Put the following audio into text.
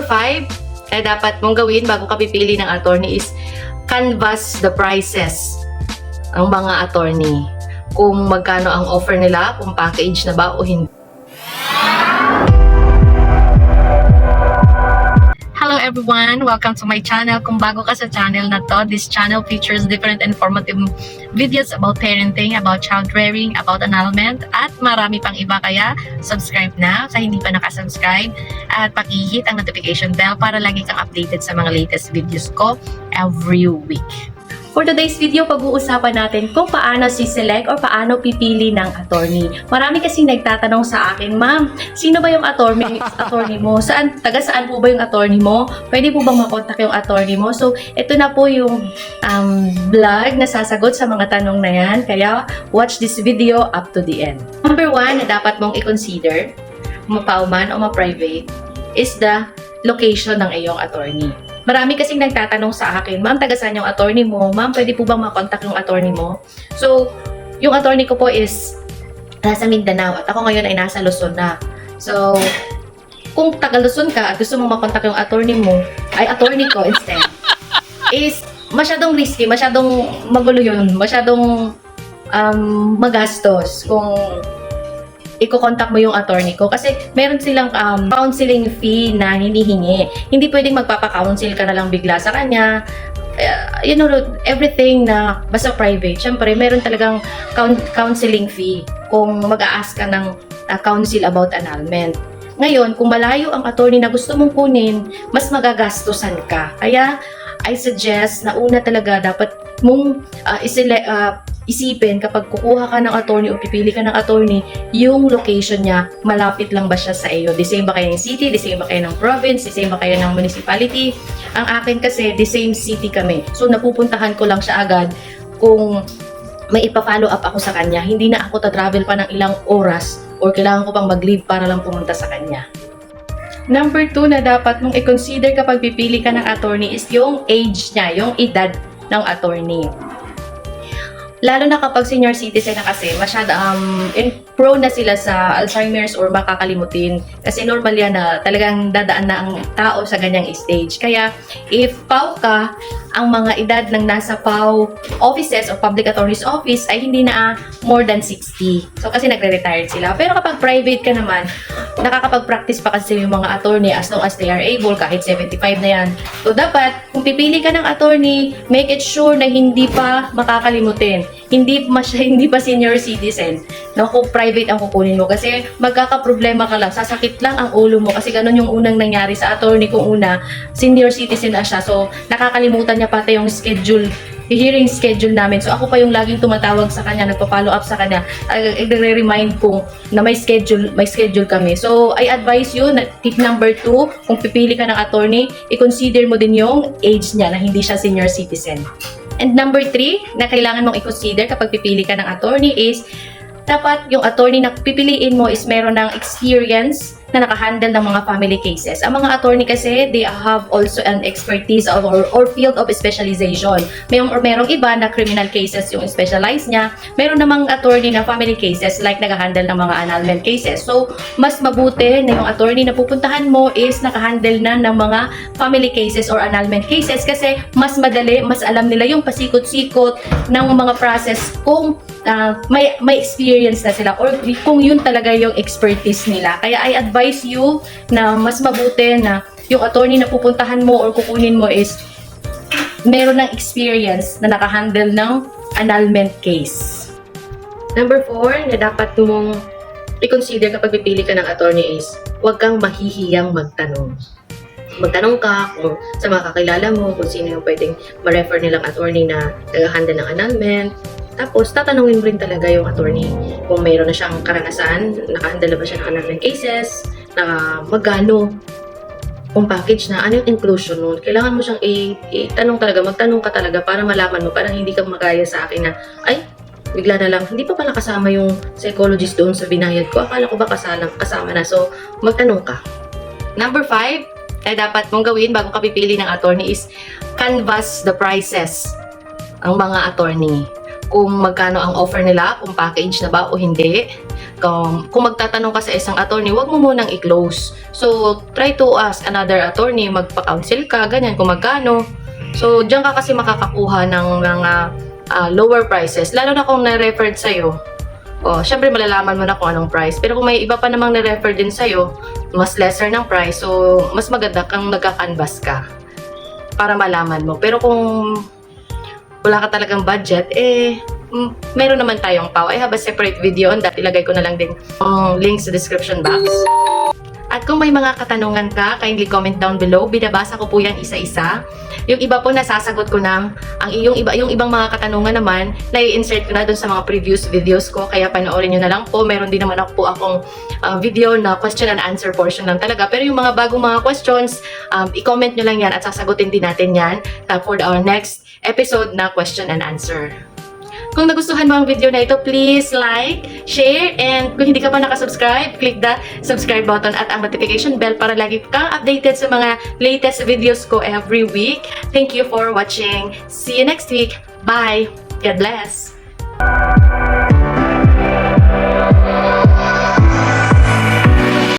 5 na dapat mong gawin bago ka pipili ng attorney is canvass the prices ang mga attorney. Kung magkano ang offer nila, kung package na ba o hindi. Hello everyone! Welcome to my channel. Kung bago ka sa channel na to, this channel features different informative videos about parenting, about child rearing, about annulment, at marami pang iba. Kaya subscribe na sa hindi pa nakasubscribe at pakihit ang notification bell para lagi kang updated sa mga latest videos ko every week. For today's video, pag-uusapan natin kung paano si-select or paano pipili ng attorney. Marami kasing nagtatanong sa akin, Ma'am, sino ba yung attorney mo? Taga saan po ba yung attorney mo? Pwede po bang makontak yung attorney mo? So, ito na po yung vlog na sasagot sa mga tanong na yan. Kaya, watch this video up to the end. Number 1 na dapat mong i-consider, mapauman o ma-private, is the location ng iyong attorney. Marami kasing nagtatanong sa akin, Ma'am, taga saan yung attorney mo? Ma'am, pwede po bang makontak yung attorney mo? So, yung attorney ko po is nasa Mindanao at ako ngayon ay nasa Luzon na. So, kung taga Luzon ka at gusto mong makontak yung attorney mo, ay attorney ko instead, is masyadong risky, masyadong magulo yun, masyadong magastos kung i-contact mo yung attorney ko kasi meron silang counseling fee na hinihingi. Hindi pwedeng magpapa-counsel ka na lang bigla sa kanya. You know, everything na basta private. Siyempre, meron talagang counseling fee kung mag-a-ask ka ng counsel about annulment. Ngayon, kung malayo ang attorney na gusto mong kunin, mas magagastusan ka. Kaya, I suggest na una talaga dapat mong isipin kapag kukuha ka ng attorney o pipili ka ng attorney, yung location niya, malapit lang ba siya sa iyo? The same ba kayo ng city? The same ba kayo ng province? The same ba kayo ng municipality? Ang akin kasi, the same city kami. So, napupuntahan ko lang siya agad kung may ipa-follow up ako sa kanya. Hindi na ako ta-travel pa ng ilang oras or kailangan ko pang mag-leave para lang pumunta sa kanya. Number 2 na dapat mong i-consider kapag pipili ka ng attorney is yung age niya, yung edad ng attorney. Lalo na kapag senior citizen na kasi, prone na sila sa Alzheimer's or makakalimutin. Kasi normal yan na talagang dadaan na ang tao sa ganyang stage. Kaya, if PAW ka, ang mga edad ng nasa PAW offices o Public Attorney's Office ay hindi na more than 60. So, kasi nagre-retired sila. Pero kapag private ka naman, nakakapag-practice pa kasi yung mga attorney as long as they are able, kahit 75 na yan. So, dapat, kung pipili ka ng attorney, make it sure na hindi pa makakalimutin. Hindi pa senior citizen. No, kung private ang kukunin mo kasi magkakaproblema ka lang, sasakit lang ang ulo mo kasi ganun yung unang nangyari sa attorney kung una, senior citizen na siya. So, nakakalimutan niya pati yung hearing schedule namin. So, ako pa yung laging tumatawag sa kanya, nagpa-follow up sa kanya, i-remind ko na may schedule kami. So, I advise you na tip number 2, kung pipili ka ng attorney, i-consider mo din yung age niya na hindi siya senior citizen. And number 3 na kailangan mong i-consider kapag pipili ka ng attorney is dapat yung attorney na pipiliin mo is meron ng experience na nakahandle ng mga family cases. Ang mga attorney kasi, they have also an expertise or field of specialization. Merong iba na criminal cases yung specialize niya. Meron namang attorney na family cases like nakahandle ng mga annulment cases. So, mas mabuti na yung attorney na pupuntahan mo is nakahandle na ng mga family cases or annulment cases kasi mas madali, mas alam nila yung pasikot-sikot ng mga process kung may experience na sila or kung yun talaga yung expertise nila. Kaya I advise you na mas mabuti na yung attorney na pupuntahan mo or kukunin mo is meron ng experience na nakahandle ng annulment case. Number 4 na dapat mong i-consider kapag pipili ka ng attorney is huwag kang mahihiyang magtanong. Magtanong ka kung sa mga kakilala mo, kung sino yung pwedeng ma-refer nilang attorney na nag-handle ng annulment. Tapos, tatanungin mo rin talaga yung attorney kung mayroon na siyang karanasan, nakahandle na ba siya ng annulment cases, na magkano, kung package na, ano yung inclusion nun. Kailangan mo siyang itanong talaga, magtanong ka talaga para malaman mo, parang hindi ka magaya sa akin na, ay, bigla na lang, hindi pa pala kasama yung psychologist doon sa binayad ko. Akala ko ba kasama na. So, magtanong ka. Number 5, ay dapat mong gawin bago ka pipili ng attorney is canvass the prices ang mga attorney. Kung magkano ang offer nila, kung package na ba o hindi. kung magtatanong ka sa isang attorney, wag mo munang i-close. So, try to ask another attorney, magpa-counsel ka, ganyan, kung magkano. So, diyan ka kasi makakakuha ng mga lower prices, lalo na kung na-referred sa'yo. Syempre malalaman mo na kung anong price. Pero kung may iba pa namang na-refer din sa'yo, mas lesser ng price, so mas maganda kang nagka-canvas ka para malaman mo. Pero kung wala ka talagang budget, meron naman tayong PAW. I have a separate video on that. Ilagay ko na lang din ang link sa description box. At kung may mga katanungan ka, kindly comment down below. Binabasa ko po yan isa-isa. Yung iba po nasasagot ko na. Yung ibang mga katanungan naman, nai-insert ko na dun sa mga previous videos ko. Kaya panoorin nyo na lang po. Meron din naman ako akong video na question and answer portion lang talaga. Pero yung mga bagong mga questions, i-comment nyo lang yan at sasagutin din natin yan for our next episode na question and answer. Kung nagustuhan mo ang video na ito, please like, share, and kung hindi ka pa nakasubscribe, click the subscribe button at ang notification bell para lagi kang updated sa mga latest videos ko every week. Thank you for watching. See you next week. Bye. God bless.